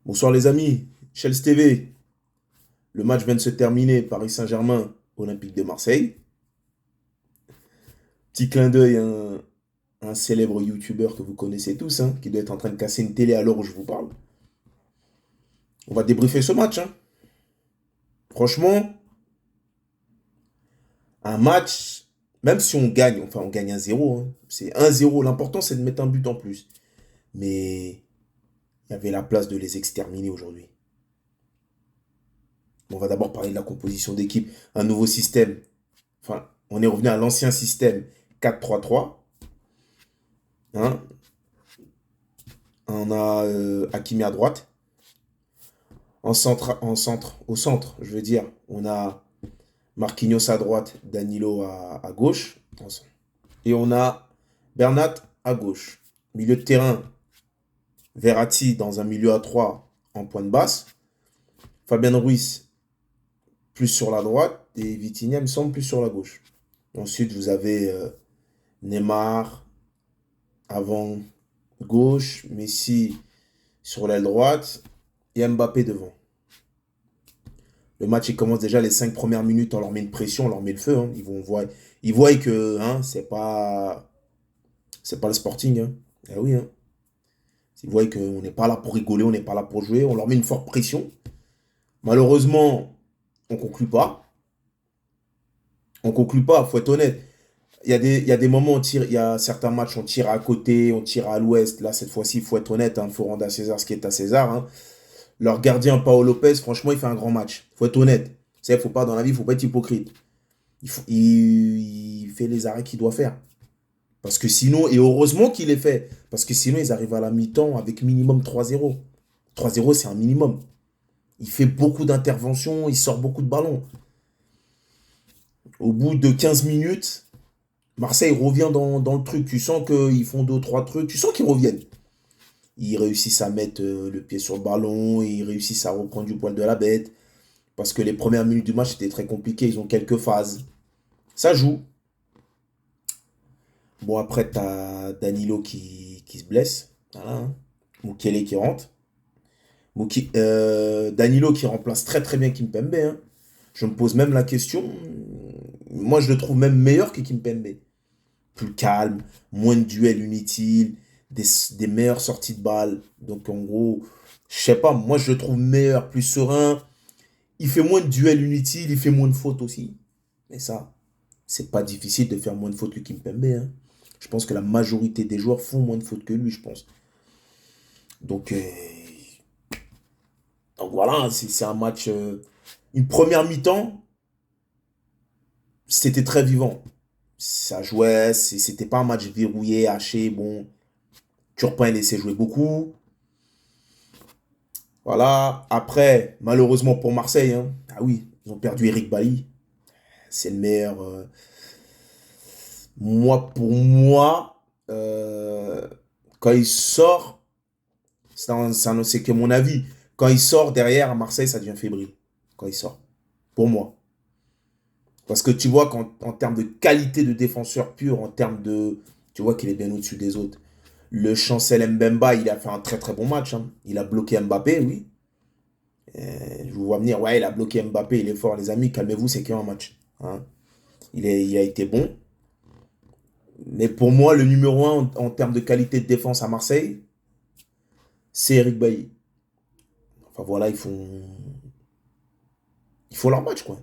Bonsoir les amis, Chelsea TV. Le match vient de se terminer, Paris Saint-Germain, Olympique de Marseille. Petit clin d'œil à un célèbre youtubeur que vous connaissez tous, hein, qui doit être en train de casser une télé à l'heure où je vous parle. On va débriefer ce match, hein. Franchement, un match, même si on gagne, enfin on gagne 1-0, hein, c'est 1-0, l'important c'est de mettre un but en plus. Mais il y avait la place de les exterminer aujourd'hui. On va d'abord parler de la composition d'équipe, un nouveau système. Enfin, on est revenu à l'ancien système 4-3-3. Hein. On a Hakimi à droite. Au centre, je veux dire, on a Marquinhos à droite, Danilo à gauche. Et on a Bernat à gauche. Milieu de terrain, Verratti dans un milieu à 3 en pointe basse. Fabien Ruiz plus sur la droite et Vitinha, me semble, plus sur la gauche. Ensuite, vous avez Neymar avant gauche, Messi sur l'aile droite et Mbappé devant. Le match, il commence déjà les 5 premières minutes, on leur met une pression, on leur met le feu. Hein. Ils voient que hein, c'est pas le Sporting. Hein. Eh oui, hein. Ils voient qu'on n'est pas là pour rigoler, on n'est pas là pour jouer, on leur met une forte pression. Malheureusement, on conclut pas. On conclut pas, faut être honnête. Il y a des moments, il y a certains matchs, on tire à côté, on tire à l'ouest. Là, cette fois-ci, il faut être honnête, il faut rendre à César ce qui est à César. Hein. Leur gardien, Paolo Lopez, franchement, il fait un grand match. Faut être honnête. Faut pas, dans la vie, il faut pas être hypocrite. Il fait les arrêts qu'il doit faire. Parce que sinon, et heureusement qu'il les fait, parce que sinon, ils arrivent à la mi-temps avec minimum 3-0. 3-0, c'est un minimum. Il fait beaucoup d'interventions, il sort beaucoup de ballons. Au bout de 15 minutes, Marseille revient dans le truc. Tu sens qu'ils font deux trois trucs, tu sens qu'ils reviennent. Ils réussissent à mettre le pied sur le ballon, ils réussissent à reprendre du poil de la bête. Parce que les premières minutes du match étaient très compliquées, ils ont quelques phases. Ça joue. Bon, après, t'as Danilo qui se blesse. Voilà. Hein. Mukele qui rentre. Danilo qui remplace très très bien Kimpembe. Hein. Je me pose même la question. Moi, je le trouve même meilleur que Kimpembe. Plus calme, moins de duels inutiles, des meilleures sorties de balles. Donc, en gros, je sais pas, moi, je le trouve meilleur, plus serein. Il fait moins de duels inutiles, il fait moins de fautes aussi. Mais ça, c'est pas difficile de faire moins de fautes que Kimpembe. Hein. Je pense que la majorité des joueurs font moins de fautes que lui, je pense. Donc, voilà, c'est un match. Une première mi-temps, c'était très vivant. Ça jouait, c'était pas un match verrouillé, haché. Bon, Turpin laissait jouer beaucoup. Voilà. Après, malheureusement pour Marseille, hein, ah oui, ils ont perdu Eric Bailly. C'est le meilleur. Pour moi, quand il sort, c'est que mon avis. Quand il sort derrière à Marseille, ça devient fébrile. Quand il sort. Pour moi. Parce que tu vois qu'en termes de qualité de défenseur pur, en termes de. Tu vois qu'il est bien au-dessus des autres. Le Chancel Mbemba, il a fait un très très bon match. Hein. Il a bloqué Mbappé, oui. Je vous vois venir, ouais, il a bloqué Mbappé, il est fort, les amis, calmez-vous, c'est qu'un match. Hein. Il a été bon. Mais pour moi, le numéro un en termes de qualité de défense à Marseille, c'est Eric Bailly. Enfin voilà, ils font leur match, quoi.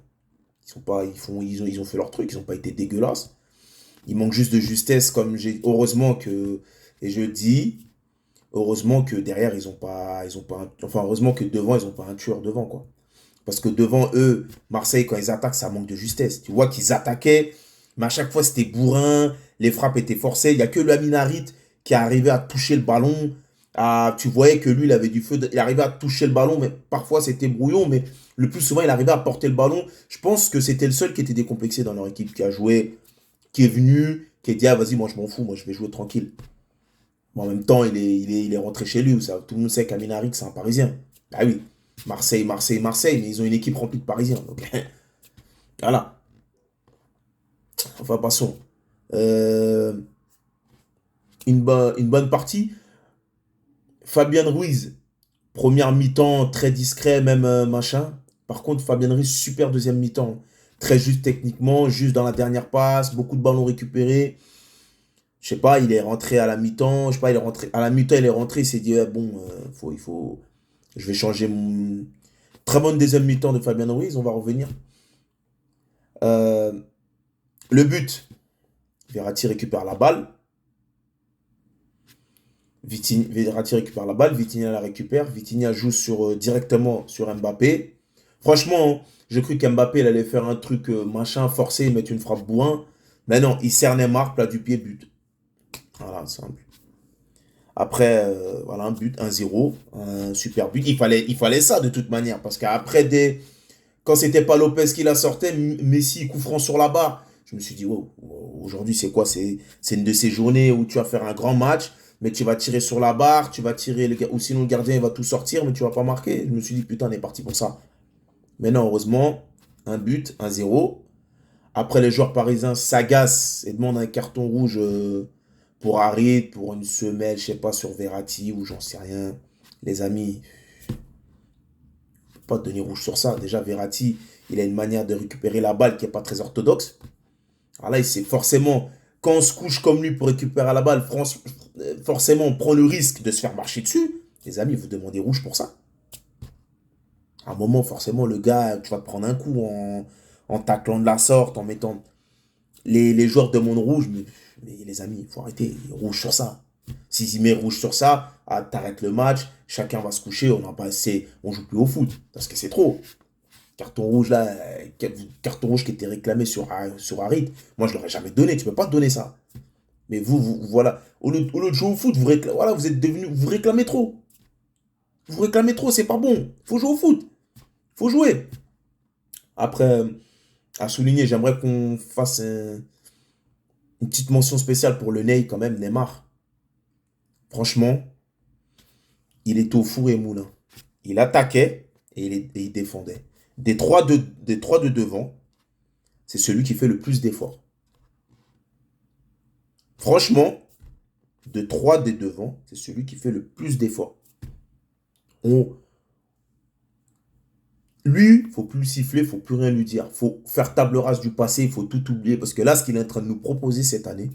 Ils sont pas, ils ont fait leur truc, ils n'ont pas été dégueulasses. Il manque juste de justesse, comme j'ai. Heureusement que. Et je dis, heureusement que derrière, enfin, heureusement que devant, ils n'ont pas un tueur devant, quoi. Parce que devant eux, Marseille, quand ils attaquent, ça manque de justesse. Tu vois qu'ils attaquaient, mais à chaque fois, c'était bourrin, les frappes étaient forcées. Il n'y a que le Harit qui arrivait à toucher le ballon. Tu voyais que lui, il avait du feu. Il arrivait à toucher le ballon, mais parfois, c'était brouillon. Mais le plus souvent, il arrivait à porter le ballon. Je pense que c'était le seul qui était décomplexé dans leur équipe, qui a joué, qui est venu, qui a dit, ah, vas-y, moi, je m'en fous, moi, je vais jouer tranquille. Mais en même temps, il est rentré chez lui. Ça, tout le monde sait qu'Aminaric, c'est un Parisien. Ah oui, Marseille, Marseille, Marseille, mais ils ont une équipe remplie de Parisiens. Donc, voilà. Enfin, passons. Euh, une bonne partie. Fabien Ruiz, Première mi-temps, très discret, même machin. Par contre, Fabien Ruiz, super deuxième mi-temps. Très juste techniquement, juste dans la dernière passe, beaucoup de ballons récupérés. Je sais pas, il est rentré à la mi-temps. Je sais pas, il est rentré à la mi-temps, il est rentré, il s'est dit, bon, je vais changer mon. Très bonne deuxième mi-temps de Fabien Ruiz, on va revenir. Euh, le but, Verratti récupère la balle. Verratti récupère la balle, Vitinha la récupère, Vitinha joue directement sur Mbappé. Franchement, je cru qu'Mbappé il allait faire un truc machin, forcé, mettre une frappe bourrin. Mais non, il sert Neymar, plat du pied, but. Voilà, simple. Après, voilà, un but, 1-0, un super but. Il fallait ça de toute manière, parce qu'après, quand c'était pas Lopez qui la sortait, Messi, coup franc sur la barre. Je me suis dit, wow, aujourd'hui, c'est quoi? C'est une de ces journées où tu vas faire un grand match, mais tu vas tirer sur la barre, tu vas tirer, ou sinon le gardien il va tout sortir, mais tu vas pas marquer. Je me suis dit, putain, on est parti pour ça. Mais non, heureusement, un but, 1-0. Après, les joueurs parisiens s'agacent et demandent un carton rouge pour Harit, pour une semelle, je sais pas, sur Verratti ou j'en sais rien. Les amis, pas donner rouge sur ça. Déjà, Verratti, il a une manière de récupérer la balle qui n'est pas très orthodoxe. Alors là, il sait forcément, quand on se couche comme lui pour récupérer la balle, forcément, on prend le risque de se faire marcher dessus. Les amis, vous demandez rouge pour ça. À un moment, forcément, le gars, tu vas te prendre un coup en taclant de la sorte, en mettant. Les joueurs demandent rouge, mais les amis, il faut arrêter. Rouge sur ça. S'ils mettent rouge sur ça, t'arrêtes le match, chacun va se coucher, on n'a pas assez, on joue plus au foot. Parce que c'est trop. Carton rouge là, carton rouge qui était réclamé sur Harit, moi je l'aurais jamais donné, tu peux pas te donner ça. Mais voilà, au lieu de jouer au foot, voilà, vous êtes devenu, vous réclamez trop. Vous réclamez trop, c'est pas bon. Faut jouer au foot, faut jouer. Après, à souligner, j'aimerais qu'on fasse une petite mention spéciale pour le Ney quand même, Neymar. Franchement, il était au four et moulin. Il attaquait et il défendait. Des trois de devant, c'est celui qui fait le plus d'efforts. Franchement, de trois des devant, c'est celui qui fait le plus d'efforts. On, Lui, il faut plus le siffler, il faut plus rien lui dire. Il faut faire table rase du passé, il faut tout oublier. Parce que là, ce qu'il est en train de nous proposer cette année,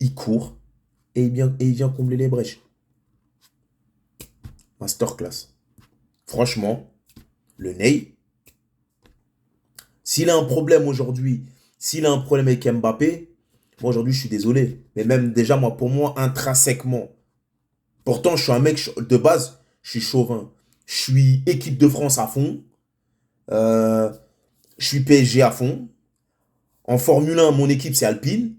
il court et il vient combler les brèches. Masterclass. Franchement, le Ney, s'il a un problème aujourd'hui, s'il a un problème avec Mbappé, moi aujourd'hui je suis désolé. Mais même déjà, pour moi, intrinsèquement, pourtant je suis un mec de base, je suis chauvin. Je suis équipe de France à fond. euh, je suis PSG à fond. En Formule 1, mon équipe c'est Alpine.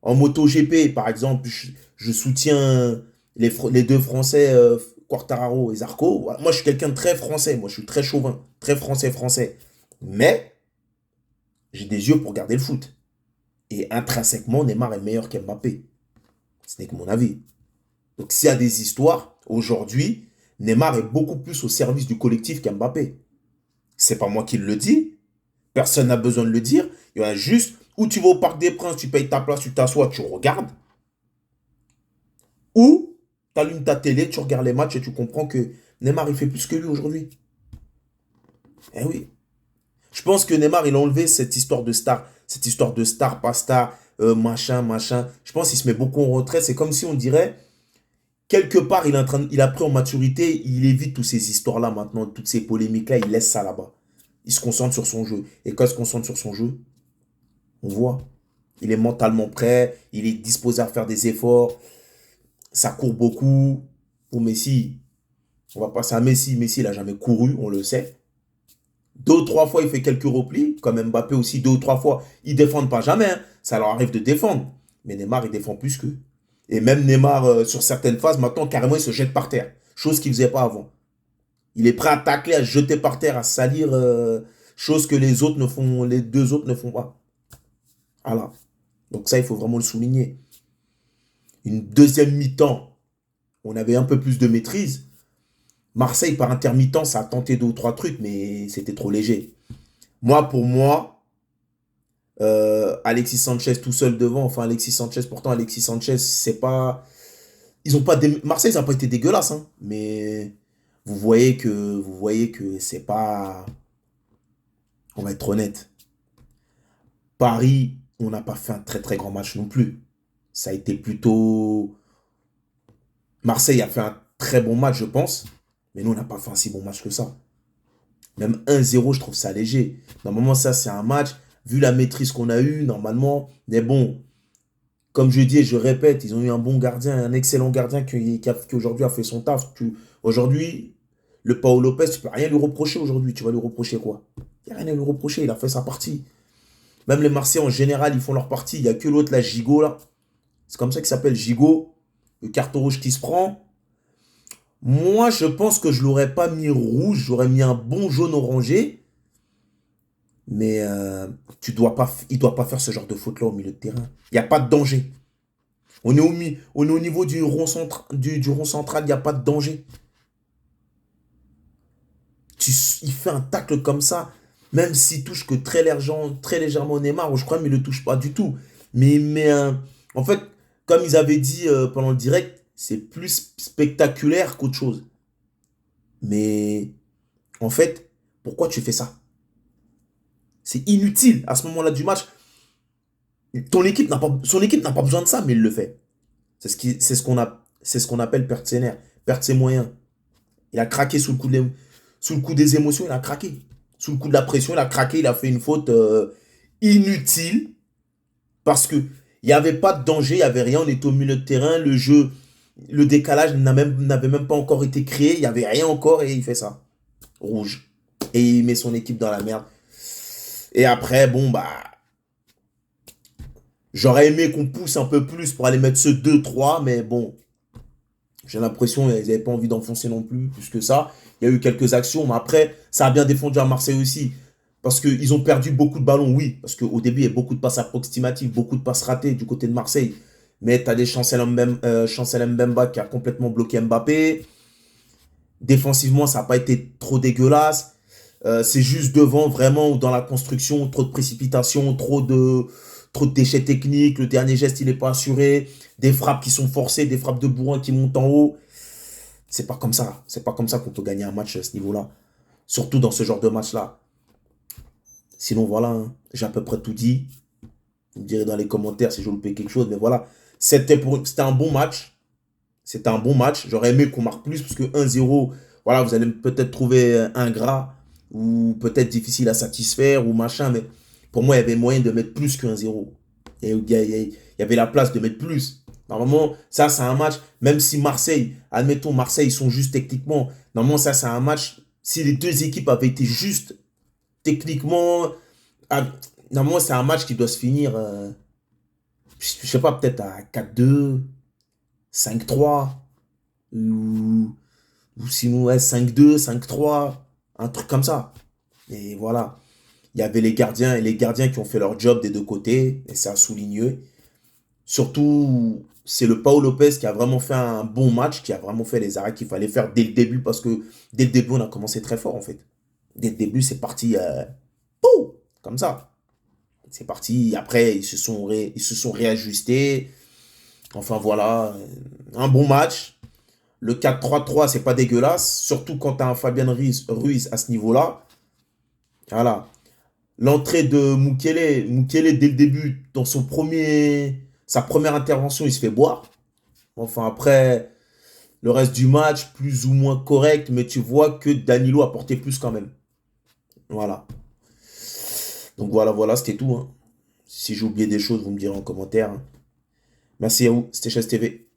En MotoGP, par exemple, je soutiens les deux Français, Quartararo et Zarco. Voilà. Moi je suis quelqu'un de très français, moi je suis très chauvin, très français. Mais j'ai des yeux pour regarder le foot. Et intrinsèquement, Neymar est meilleur qu'Mbappé. Ce n'est que mon avis. Donc s'il y a des histoires, aujourd'hui, Neymar est beaucoup plus au service du collectif qu'Mbappé. C'est pas moi qui le dis. Personne n'a besoin de le dire. Il y en a juste où tu vas au Parc des Princes, tu payes ta place, tu t'assois, tu regardes. Ou tu allumes ta télé, tu regardes les matchs et tu comprends que Neymar, il fait plus que lui aujourd'hui. Eh oui. Je pense que Neymar, il a enlevé cette histoire de star. Cette histoire de star, pas star, machin. Je pense qu'il se met beaucoup en retrait. C'est comme si on dirait, quelque part, il a pris en maturité, il évite toutes ces histoires-là maintenant, toutes ces polémiques-là, il laisse ça là-bas. Il se concentre sur son jeu. Et quand il se concentre sur son jeu, on voit. Il est mentalement prêt, il est disposé à faire des efforts, ça court beaucoup. Pour Messi, on va passer à Messi. Messi, il n'a jamais couru, on le sait. Deux ou trois fois, il fait quelques replis, comme Mbappé aussi, deux ou trois fois. Ils ne défendent pas jamais, hein. Ça leur arrive de défendre. Mais Neymar, il défend plus qu'eux. Et même Neymar, sur certaines phases, maintenant, carrément, il se jette par terre. Chose qu'il ne faisait pas avant. Il est prêt à tacler, à se jeter par terre, à salir, chose que les deux autres ne font pas. Voilà. Donc ça, il faut vraiment le souligner. Une deuxième mi-temps, on avait un peu plus de maîtrise. Marseille, par intermittence, ça a tenté deux ou trois trucs, mais c'était trop léger. Pour moi, Alexis Sanchez tout seul devant. Enfin, Alexis Sanchez, pourtant, Alexis Sanchez, c'est pas. ils ont pas Marseille, ça n'a pas été dégueulasse, hein, mais vous voyez que c'est pas. On va être honnête. Paris, on n'a pas fait un très très grand match non plus. Ça a été plutôt. Marseille a fait un très bon match, je pense, mais nous, on n'a pas fait un si bon match que ça. Même 1-0, je trouve ça léger. Normalement, ça, c'est un match. Vu la maîtrise qu'on a eue, normalement, mais bon, comme je dis et je répète, ils ont eu un bon gardien, un excellent gardien qui aujourd'hui a fait son taf. Aujourd'hui, le Paolo Lopez, tu peux rien lui reprocher aujourd'hui. Tu vas lui reprocher quoi? Il n'y a rien à lui reprocher, il a fait sa partie. Même les Marseillais en général, ils font leur partie. Il n'y a que l'autre, là, Gigot, là. C'est comme ça qu'il s'appelle Gigot. Le carton rouge qui se prend. Moi, je pense que je l'aurais pas mis rouge, j'aurais mis un bon jaune orangé. Mais il doit pas faire ce genre de faute-là au milieu de terrain. Il n'y a pas de danger. On est au niveau du rond central, il n'y a pas de danger. Il fait un tacle comme ça, même s'il touche que très légèrement Neymar, ou je crois qu'il ne le touche pas du tout. Mais il met un. En fait, comme ils avaient dit pendant le direct, c'est plus spectaculaire qu'autre chose. Mais en fait, pourquoi tu fais ça? C'est inutile à ce moment-là du match. Son équipe n'a pas besoin de ça, mais il le fait. C'est ce qu'on appelle perdre ses moyens. Il a craqué sous le coup des émotions, il a craqué. Sous le coup de la pression, il a craqué, il a fait une faute inutile parce que il n'y avait pas de danger, il n'y avait rien, on était au milieu de terrain, le jeu, le décalage n'avait même pas encore été créé, il n'y avait rien encore et il fait ça. Rouge. Et il met son équipe dans la merde. Et après, bon, bah, j'aurais aimé qu'on pousse un peu plus pour aller mettre ce 2-3, mais bon, j'ai l'impression qu'ils n'avaient pas envie d'enfoncer non plus que ça. Il y a eu quelques actions, mais après, ça a bien défendu à Marseille aussi. Parce qu'ils ont perdu beaucoup de ballons, oui. Parce qu'au début, il y a beaucoup de passes approximatives, beaucoup de passes ratées du côté de Marseille. Mais tu as des Chancel Mbemba qui a complètement bloqué Mbappé. Défensivement, ça n'a pas été trop dégueulasse. C'est juste devant, vraiment, ou dans la construction, trop de précipitation, trop de déchets techniques. Le dernier geste, il n'est pas assuré. Des frappes qui sont forcées, des frappes de bourrin qui montent en haut. C'est pas comme ça. C'est pas comme ça qu'on peut gagner un match à ce niveau-là. Surtout dans ce genre de match-là. Sinon, voilà, hein, j'ai à peu près tout dit. Vous me direz dans les commentaires si j'ai loupé quelque chose. Mais voilà, c'était un bon match. C'était un bon match. J'aurais aimé qu'on marque plus parce que 1-0, voilà, vous allez peut-être trouver ingrat ou peut-être difficile à satisfaire ou machin. Mais pour moi, il y avait moyen de mettre plus que 1-0. Il y avait la place de mettre plus. Normalement, ça, c'est un match, même si Marseille, admettons, Marseille, ils sont justes techniquement. Normalement, ça, c'est un match, si les deux équipes avaient été justes techniquement, ah, normalement, c'est un match qui doit se finir, je sais pas, peut-être à 4-2, 5-3, ou sinon, ouais, 5-2, 5-3, un truc comme ça. Et voilà. Il y avait les gardiens et les gardiens qui ont fait leur job des deux côtés, et c'est à souligner. Surtout, c'est le Paolo Lopez qui a vraiment fait un bon match, qui a vraiment fait les arrêts qu'il fallait faire dès le début, parce que dès le début, on a commencé très fort, en fait. Dès le début, c'est parti, pouf, comme ça. C'est parti. Après, ils se sont réajustés. Enfin, voilà, un bon match. Le 4-3-3, c'est pas dégueulasse, surtout quand tu as un Fabien Ruiz à ce niveau-là. Voilà. L'entrée de Mukele, dès le début, dans sa première intervention, il se fait boire. Enfin, après, le reste du match, plus ou moins correct, mais tu vois que Danilo a porté plus quand même. Voilà. Donc voilà, c'était tout, hein. Si j'ai oublié des choses, vous me direz en commentaire, hein. Merci à vous, c'était Chess TV.